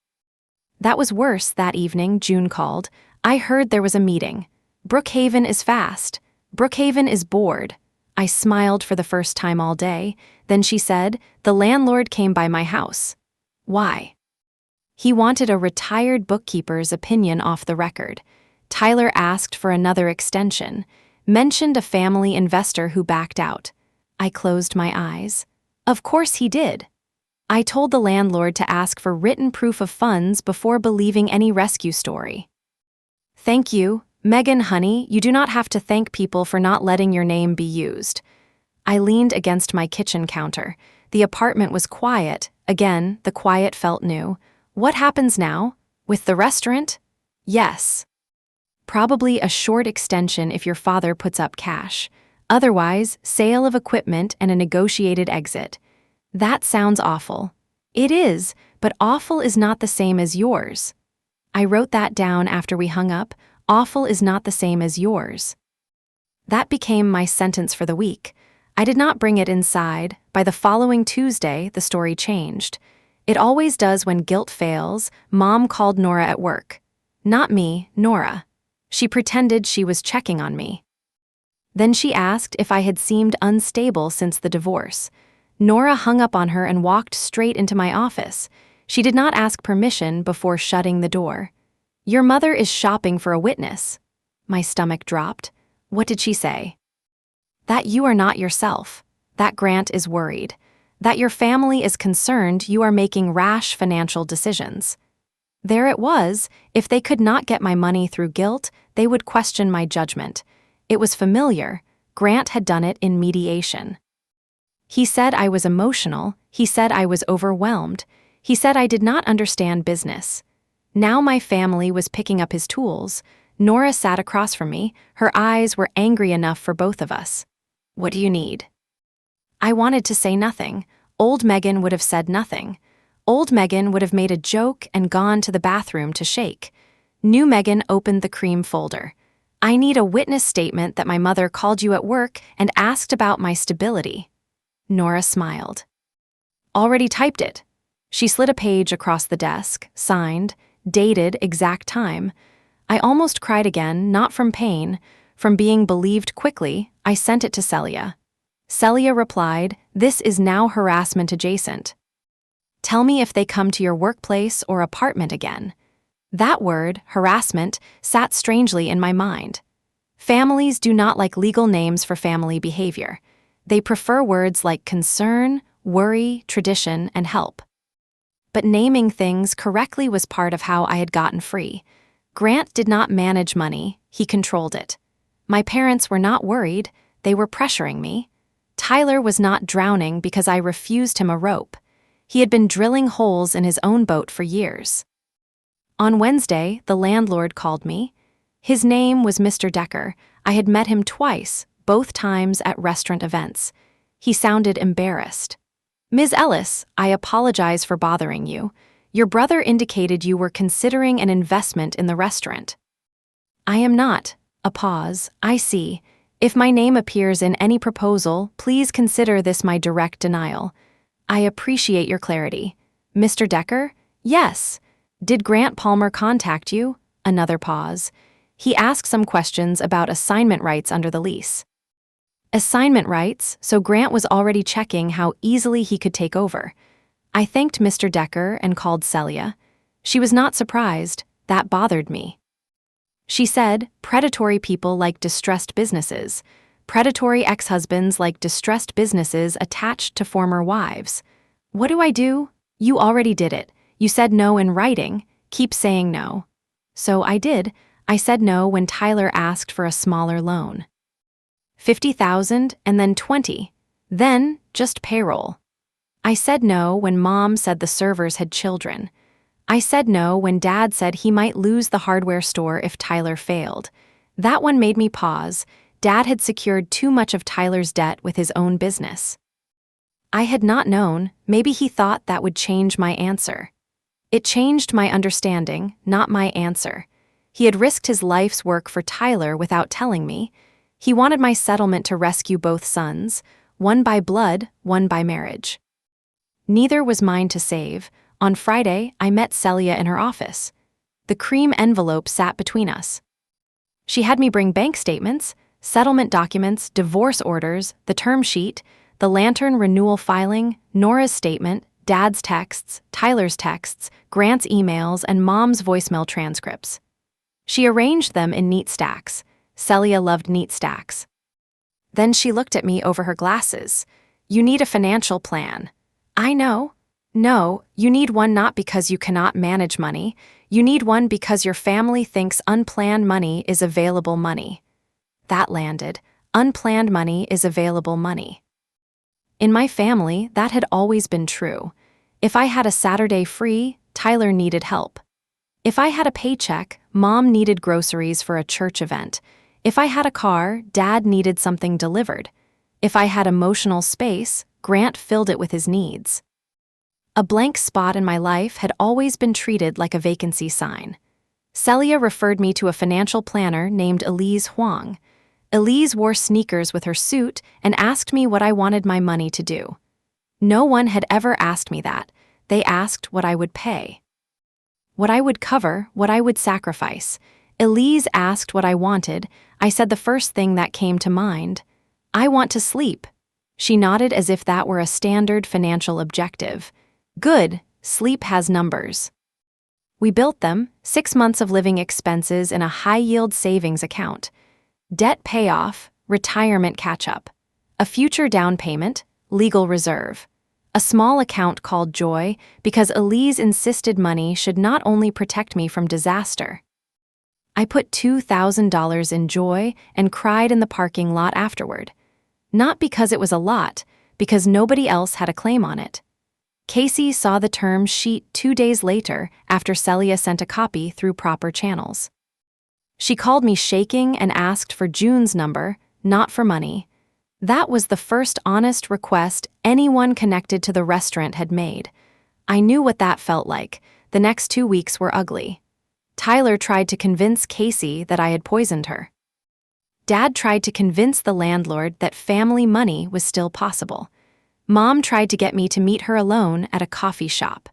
That was worse. That evening, June called. I heard there was a meeting. Brookhaven is fast. Brookhaven is bored. I smiled for the first time all day. Then she said, "The landlord came by my house." Why? He wanted a retired bookkeeper's opinion off the record. Tyler asked for another extension, mentioned a family investor who backed out. I closed my eyes. Of course he did. I told the landlord to ask for written proof of funds before believing any rescue story. "Thank you, Megan, honey, you do not have to thank people for not letting your name be used." I leaned against my kitchen counter. The apartment was quiet. Again, the quiet felt new. What happens now? With the restaurant? Yes. Probably a short extension if your father puts up cash. Otherwise, sale of equipment and a negotiated exit. That sounds awful. It is, but awful is not the same as yours. I wrote that down after we hung up. Awful is not the same as yours. That became my sentence for the week. I did not bring it inside. By the following Tuesday, the story changed. It always does when guilt fails. Mom called Nora at work. Not me, Nora. She pretended she was checking on me. Then she asked if I had seemed unstable since the divorce. Nora hung up on her and walked straight into my office. She did not ask permission before shutting the door. "Your mother is shopping for a witness." My stomach dropped. What did she say? That you are not yourself. That Grant is worried. That your family is concerned you are making rash financial decisions. There it was. If they could not get my money through guilt, they would question my judgment. It was familiar. Grant had done it in mediation. He said I was emotional. He said I was overwhelmed. He said I did not understand business. Now my family was picking up his tools. Nora sat across from me. Her eyes were angry enough for both of us. What do you need? I wanted to say nothing. Old Megan would have said nothing. Old Megan would have made a joke and gone to the bathroom to shake. New Megan opened the cream folder. I need a witness statement that my mother called you at work and asked about my stability. Nora smiled. Already typed it. She slid a page across the desk, signed, dated, exact time. I almost cried again, not from pain, from being believed quickly. I sent it to Celia. Celia replied, "This is now harassment adjacent. Tell me if they come to your workplace or apartment again." That word, harassment, sat strangely in my mind. Families do not like legal names for family behavior. They prefer words like concern, worry, tradition, and help. But naming things correctly was part of how I had gotten free. Grant did not manage money, he controlled it. My parents were not worried, they were pressuring me. Tyler was not drowning because I refused him a rope. He had been drilling holes in his own boat for years. On Wednesday, the landlord called me. His name was Mr. Decker. I had met him twice, both times at restaurant events. He sounded embarrassed. "Ms. Ellis, I apologize for bothering you. Your brother indicated you were considering an investment in the restaurant." "I am not." A pause. "I see. If my name appears in any proposal, please consider this my direct denial. I appreciate your clarity." "Mr. Decker?" "Yes." "Did Grant Palmer contact you?" Another pause. "He asked some questions about assignment rights under the lease." Assignment rights, so Grant was already checking how easily he could take over. I thanked Mr. Decker and called Celia. She was not surprised. That bothered me. She said, predatory people like distressed businesses. Predatory ex-husbands like distressed businesses attached to former wives. What do I do? You already did it. You said no in writing. Keep saying no. So I did. I said no when Tyler asked for a smaller loan. 50,000 and then 20. Then just payroll. I said no when Mom said the servers had children. I said no when Dad said he might lose the hardware store if Tyler failed. That one made me pause. Dad had secured too much of Tyler's debt with his own business. I had not known. Maybe he thought that would change my answer. It changed my understanding, not my answer. He had risked his life's work for Tyler without telling me. He wanted my settlement to rescue both sons, one by blood, one by marriage. Neither was mine to save. On Friday, I met Celia in her office. The cream envelope sat between us. She had me bring bank statements, settlement documents, divorce orders, the term sheet, the Lantern renewal filing, Nora's statement, Dad's texts, Tyler's texts, Grant's emails, and Mom's voicemail transcripts. She arranged them in neat stacks. Celia loved neat stacks. Then she looked at me over her glasses. "You need a financial plan." "I know." "No, you need one not because you cannot manage money. You need one because your family thinks unplanned money is available money." That landed. Unplanned money is available money. In my family, that had always been true. If I had a Saturday free, Tyler needed help. If I had a paycheck, Mom needed groceries for a church event. If I had a car, Dad needed something delivered. If I had emotional space, Grant filled it with his needs. A blank spot in my life had always been treated like a vacancy sign. Celia referred me to a financial planner named Ellis Huang. Elise wore sneakers with her suit and asked me what I wanted my money to do. No one had ever asked me that. They asked what I would pay. What I would cover, what I would sacrifice. Elise asked what I wanted. I said the first thing that came to mind. "I want to sleep." She nodded as if that were a standard financial objective. "Good, sleep has numbers." We built them, 6 months of living expenses in a high-yield savings account. Debt payoff, retirement catch-up, a future down payment, legal reserve, a small account called Joy because Elise insisted money should not only protect me from disaster. I put $2,000 in Joy and cried in the parking lot afterward. Not because it was a lot, because nobody else had a claim on it. Casey saw the term sheet 2 days later after Celia sent a copy through proper channels. She called me shaking and asked for June's number, not for money. That was the first honest request anyone connected to the restaurant had made. I knew what that felt like. The next 2 weeks were ugly. Tyler tried to convince Casey that I had poisoned her. Dad tried to convince the landlord that family money was still possible. Mom tried to get me to meet her alone at a coffee shop.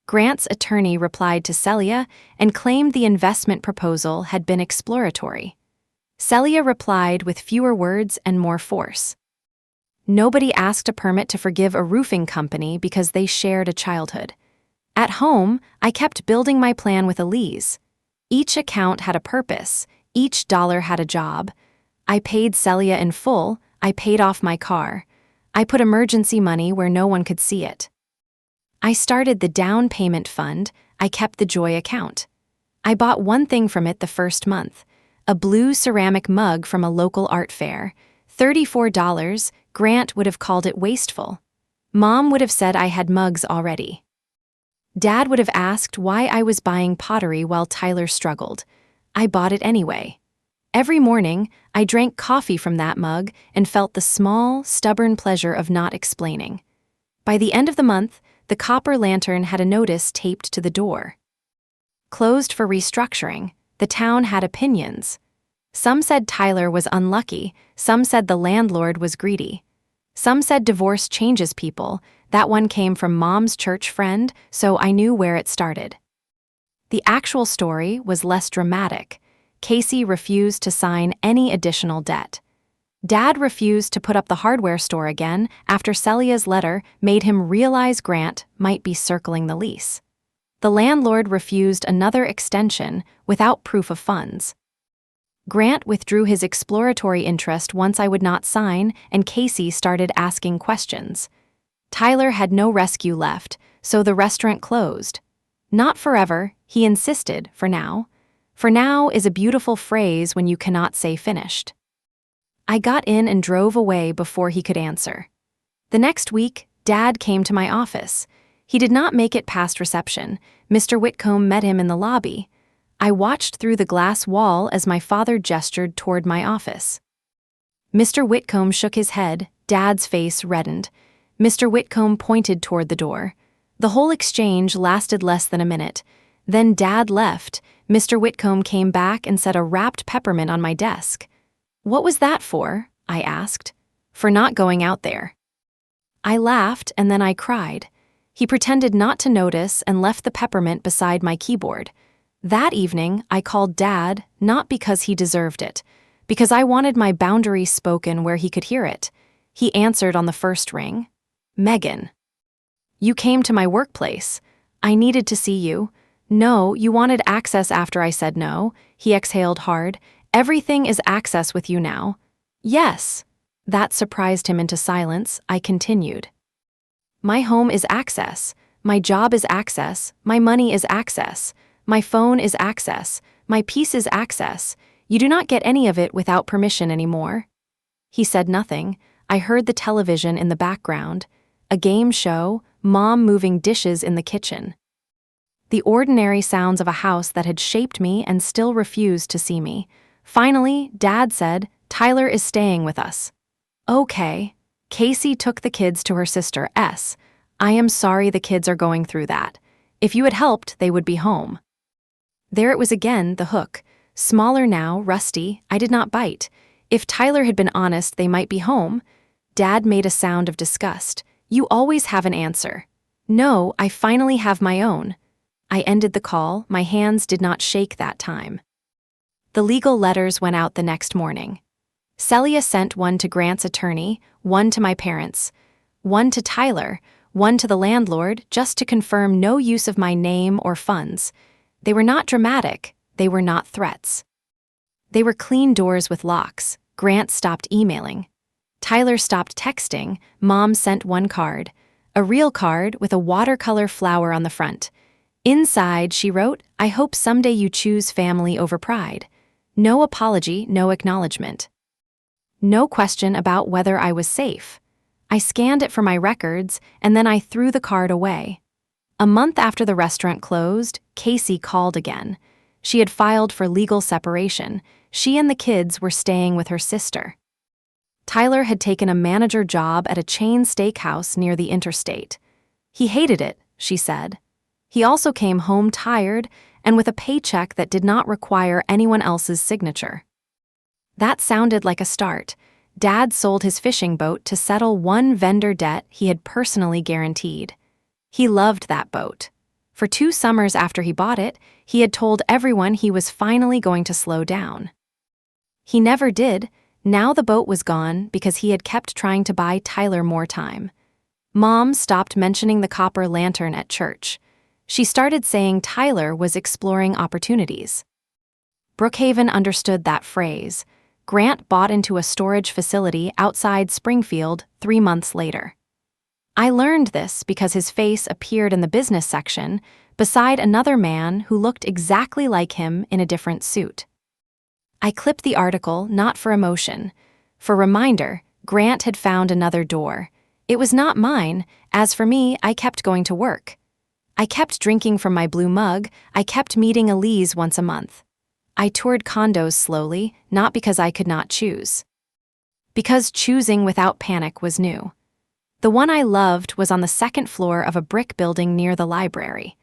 Grant's attorney replied to Celia and claimed the investment proposal had been exploratory. Celia replied with fewer words and more force. Nobody asked a permit to forgive a roofing company because they shared a childhood. At home, I kept building my plan with Elise. Each account had a purpose, each dollar had a job. I paid Celia in full, I paid off my car. I put emergency money where no one could see it. I started the down payment fund, I kept the Joy account. I bought one thing from it the first month, a blue ceramic mug from a local art fair. $34, Grant would have called it wasteful. Mom would have said I had mugs already. Dad would have asked why I was buying pottery while Tyler struggled. I bought it anyway. Every morning, I drank coffee from that mug and felt the small, stubborn pleasure of not explaining. By the end of the month, the copper lantern had a notice taped to the door. Closed for restructuring, the town had opinions. Some said Tyler was unlucky, some said the landlord was greedy. Some said divorce changes people. That one came from Mom's church friend, so I knew where it started. The actual story was less dramatic. Casey refused to sign any additional debt. Dad refused to put up the hardware store again after Celia's letter made him realize Grant might be circling the lease. The landlord refused another extension without proof of funds. Grant withdrew his exploratory interest once I would not sign, and Casey started asking questions. Tyler had no rescue left, so the restaurant closed. Not forever, he insisted, for now. For now is a beautiful phrase when you cannot say finished. I got in and drove away before he could answer. The next week, Dad came to my office. He did not make it past reception. Mr. Whitcomb met him in the lobby. I watched through the glass wall as my father gestured toward my office. Mr. Whitcomb shook his head. Dad's face reddened. Mr. Whitcomb pointed toward the door. The whole exchange lasted less than a minute. Then Dad left. Mr. Whitcomb came back and set a wrapped peppermint on my desk. "What was that for?" I asked. "For not going out there." I laughed and then I cried. He pretended not to notice and left the peppermint beside my keyboard. That evening, I called Dad, not because he deserved it, because I wanted my boundary spoken where he could hear it. He answered on the first ring. "Megan. You came to my workplace. I needed to see you. No, you wanted access after I said no." He exhaled hard. "Everything is access with you now." "Yes." That surprised him into silence. I continued. "My home is access. My job is access. My money is access. My phone is access. My peace is access. You do not get any of it without permission anymore." He said nothing. I heard the television in the background. A game show, Mom moving dishes in the kitchen. The ordinary sounds of a house that had shaped me and still refused to see me. Finally, Dad said, "Tyler is staying with us." "Okay." Casey took the kids to her sister, S. "I am sorry the kids are going through that. If you had helped, they would be home." There it was again, the hook. Smaller now, rusty, I did not bite. If Tyler had been honest, they might be home. Dad made a sound of disgust. "You always have an answer." "No, I finally have my own." I ended the call. My hands did not shake that time. The legal letters went out the next morning. Celia sent one to Grant's attorney, one to my parents, one to Tyler, one to the landlord, just to confirm no use of my name or funds. They were not dramatic. They were not threats. They were clean doors with locks. Grant stopped emailing. Tyler stopped texting. Mom sent one card, a real card with a watercolor flower on the front. Inside, she wrote, "I hope someday you choose family over pride." No apology, no acknowledgement. No question about whether I was safe. I scanned it for my records, and then I threw the card away. A month after the restaurant closed, Casey called again. She had filed for legal separation. She and the kids were staying with her sister. Tyler had taken a manager job at a chain steakhouse near the interstate. He hated it, she said. He also came home tired and with a paycheck that did not require anyone else's signature. That sounded like a start. Dad sold his fishing boat to settle one vendor debt he had personally guaranteed. He loved that boat. For 2 summers after he bought it, he had told everyone he was finally going to slow down. He never did. Now the boat was gone because he had kept trying to buy Tyler more time. Mom stopped mentioning the copper lantern at church. She started saying Tyler was exploring opportunities. Brookhaven understood that phrase. Grant bought into a storage facility outside Springfield 3 months later. I learned this because his face appeared in the business section beside another man who looked exactly like him in a different suit. I clipped the article not for emotion. For reminder, Grant had found another door. It was not mine. As for me, I kept going to work. I kept drinking from my blue mug. I kept meeting Ellis once a month. I toured condos slowly, not because I could not choose. Because choosing without panic was new. The one I loved was on the 2nd floor of a brick building near the library.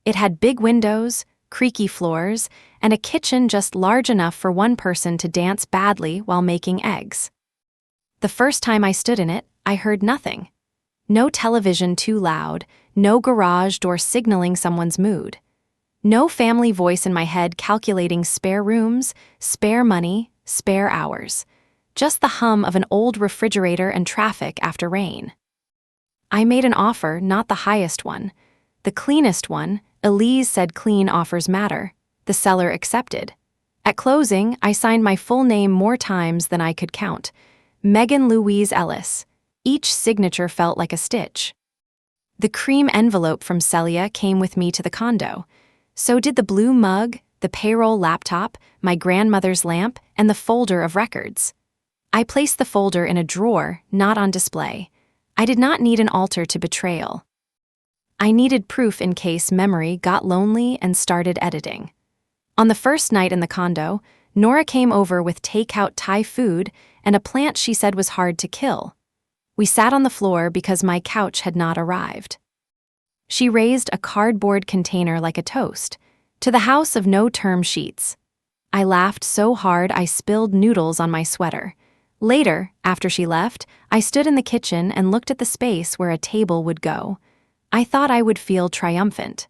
It had big windows, creaky floors, and a kitchen just large enough for one person to dance badly while making eggs. The first time I stood in it, I heard nothing. No television too loud, no garage door signaling someone's mood. No family voice in my head calculating spare rooms, spare money, spare hours. Just the hum of an old refrigerator and traffic after rain. I made an offer, not the highest one. The cleanest one. Elise said clean offers matter. The seller accepted. At closing, I signed my full name more times than I could count. Megan Louise Ellis. Each signature felt like a stitch. The cream envelope from Celia came with me to the condo. So did the blue mug, the payroll laptop, my grandmother's lamp, and the folder of records. I placed the folder in a drawer, not on display. I did not need an altar to betrayal. I needed proof in case memory got lonely and started editing. On the first night in the condo, Nora came over with takeout Thai food and a plant she said was hard to kill. We sat on the floor because my couch had not arrived. She raised a cardboard container like a toast, to the house of no term sheets. I laughed so hard I spilled noodles on my sweater. Later, after she left, I stood in the kitchen and looked at the space where a table would go. I thought I would feel triumphant.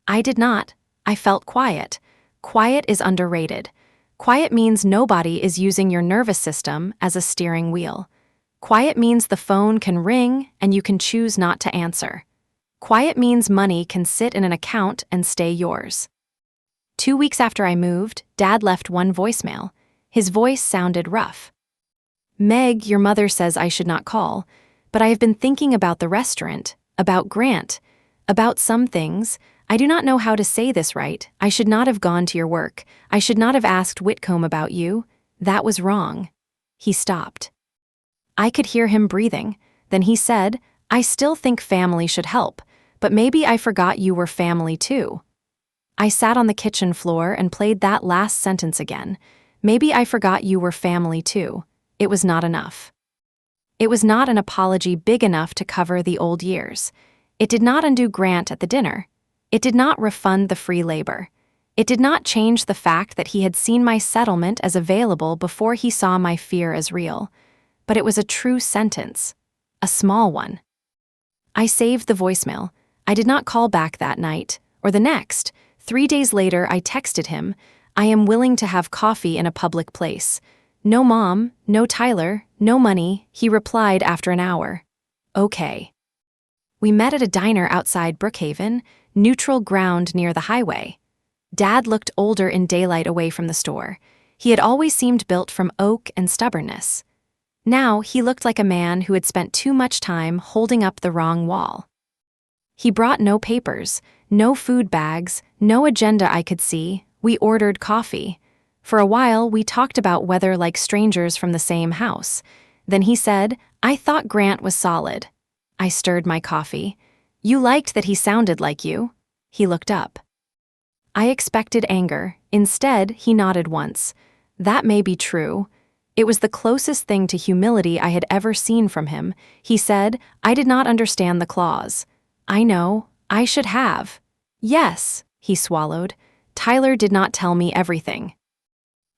I did not. I felt quiet. Quiet is underrated. Quiet means nobody is using your nervous system as a steering wheel. Quiet means the phone can ring and you can choose not to answer. Quiet means money can sit in an account and stay yours. 2 weeks after I moved, Dad left one voicemail. His voice sounded rough. "Meg, your mother says I should not call, but I have been thinking about the restaurant, about Grant, about some things. I do not know how to say this right. I should not have gone to your work. I should not have asked Whitcomb about you. That was wrong." He stopped. I could hear him breathing. Then he said, "I still think family should help, but maybe I forgot you were family too." I sat on the kitchen floor and played that last sentence again. Maybe I forgot you were family too. It was not enough. It was not an apology big enough to cover the old years. It did not undo Grant at the dinner. It did not refund the free labor. It did not change the fact that he had seen my settlement as available before he saw my fear as real. But it was a true sentence. A small one. I saved the voicemail. I did not call back that night, or the next. 3 days later, I texted him, "I am willing to have coffee in a public place. No mom, no Tyler, no money." He replied after an hour, "Okay." We met at a diner outside Brookhaven, neutral ground near the highway. Dad looked older in daylight away from the store. He had always seemed built from oak and stubbornness. Now he looked like a man who had spent too much time holding up the wrong wall. He brought no papers, no food bags, no agenda I could see. We ordered coffee. For a while, we talked about weather like strangers from the same house. Then he said, "I thought Grant was solid." I stirred my coffee. "You liked that he sounded like you?" He looked up. I expected anger. Instead, he nodded once. That may be true. It was the closest thing to humility I had ever seen from him. He said, "I did not understand the clause." "I know. I should have." "Yes," he swallowed. "Tyler did not tell me everything."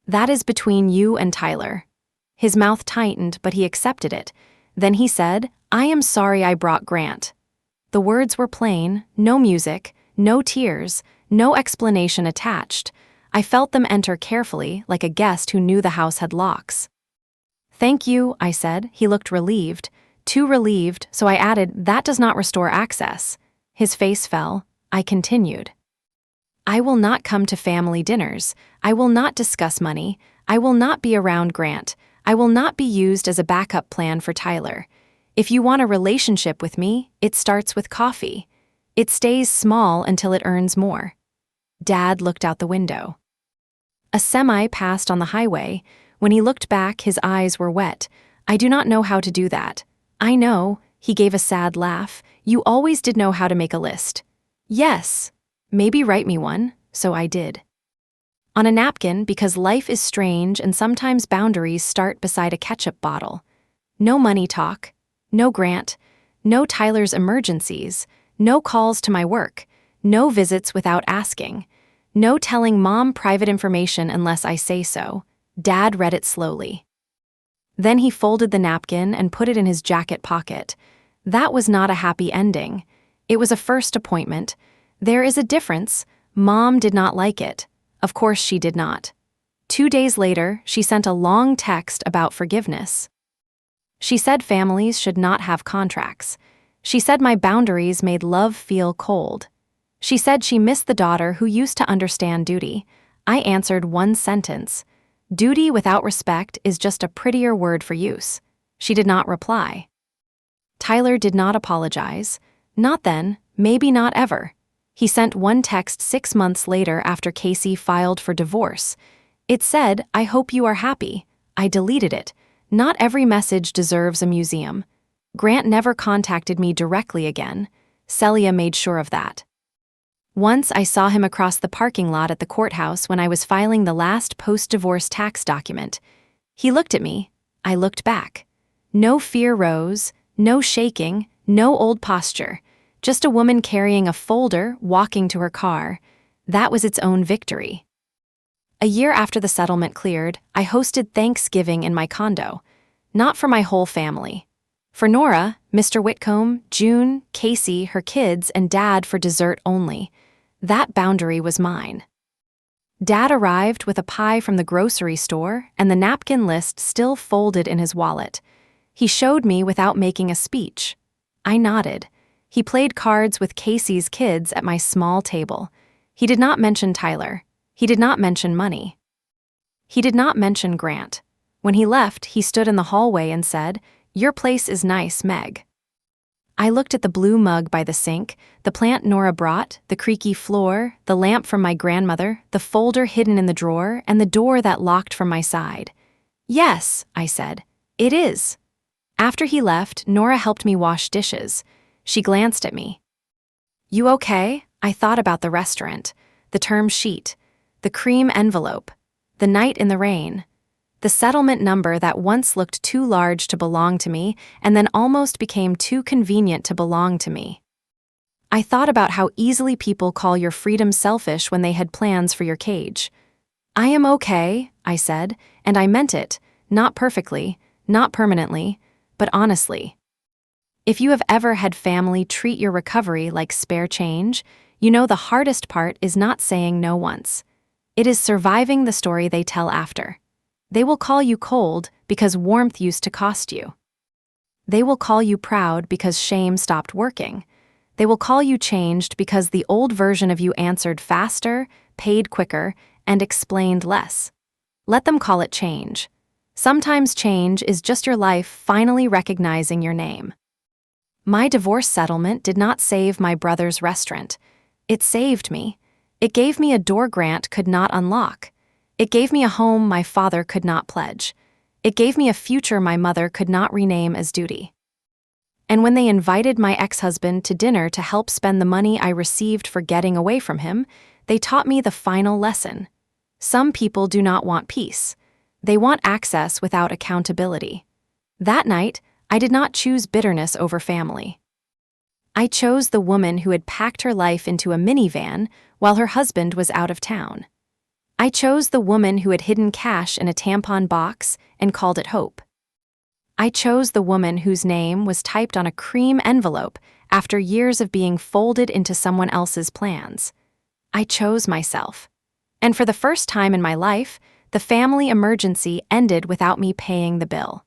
"That is between you and Tyler." His mouth tightened, but he accepted it. Then he said, "I am sorry I brought Grant." The words were plain, no music, no tears, no explanation attached. I felt them enter carefully, like a guest who knew the house had locks. "Thank you," I said. He looked relieved. Too relieved, so I added, "That does not restore access." His face fell. I continued. "I will not come to family dinners. I will not discuss money. I will not be around Grant. I will not be used as a backup plan for Tyler. If you want a relationship with me, it starts with coffee. It stays small until it earns more." Dad looked out the window. A semi passed on the highway. When he looked back, his eyes were wet. "I do not know how to do that." "I know," he gave a sad laugh. "You always did know how to make a list." "Yes. Maybe write me one." So I did. On a napkin, because life is strange and sometimes boundaries start beside a ketchup bottle. No money talk. No Grant. No Tyler's emergencies. No calls to my work. No visits without asking. No telling Mom private information unless I say so. Dad read it slowly. Then he folded the napkin and put it in his jacket pocket. That was not a happy ending. It was a first appointment. There is a difference. Mom did not like it. Of course she did not. 2 days later, she sent a long text about forgiveness. She said families should not have contracts. She said my boundaries made love feel cold. She said she missed the daughter who used to understand duty. I answered one sentence. Duty without respect is just a prettier word for use. She did not reply. Tyler did not apologize. Not then, maybe not ever. He sent one text 6 months later after Casey filed for divorce. It said, "I hope you are happy." I deleted it. Not every message deserves a museum. Grant never contacted me directly again. Celia made sure of that. Once I saw him across the parking lot at the courthouse when I was filing the last post-divorce tax document. He looked at me. I looked back. No fear rose, no shaking, no old posture. Just a woman carrying a folder, walking to her car. That was its own victory. A year after the settlement cleared, I hosted Thanksgiving in my condo. Not for my whole family. For Nora, Mr. Whitcomb, June, Casey, her kids, and Dad for dessert only. That boundary was mine. Dad arrived with a pie from the grocery store and the napkin list still folded in his wallet. He showed me without making a speech. I nodded. He played cards with Casey's kids at my small table. He did not mention Tyler. He did not mention money. He did not mention Grant. When he left, he stood in the hallway and said, "Your place is nice, Meg." I looked at the blue mug by the sink, the plant Nora brought, the creaky floor, the lamp from my grandmother, the folder hidden in the drawer, and the door that locked from my side. "Yes," I said, "it is." After he left, Nora helped me wash dishes. She glanced at me. "You okay?" I thought about the restaurant, the term sheet, the cream envelope, the night in the rain. The settlement number that once looked too large to belong to me and then almost became too convenient to belong to me. I thought about how easily people call your freedom selfish when they had plans for your cage. "I am okay," I said, and I meant it, not perfectly, not permanently, but honestly. If you have ever had family treat your recovery like spare change, you know the hardest part is not saying no once. It is surviving the story they tell after. They will call you cold because warmth used to cost you. They will call you proud because shame stopped working. They will call you changed because the old version of you answered faster, paid quicker, and explained less. Let them call it change. Sometimes change is just your life finally recognizing your name. My divorce settlement did not save my brother's restaurant. It saved me. It gave me a door Grant could not unlock. It gave me a home my father could not pledge. It gave me a future my mother could not rename as duty. And when they invited my ex-husband to dinner to help spend the money I received for getting away from him, they taught me the final lesson. Some people do not want peace. They want access without accountability. That night, I did not choose bitterness over family. I chose the woman who had packed her life into a minivan while her husband was out of town. I chose the woman who had hidden cash in a tampon box and called it hope. I chose the woman whose name was typed on a cream envelope after years of being folded into someone else's plans. I chose myself. And for the first time in my life, the family emergency ended without me paying the bill.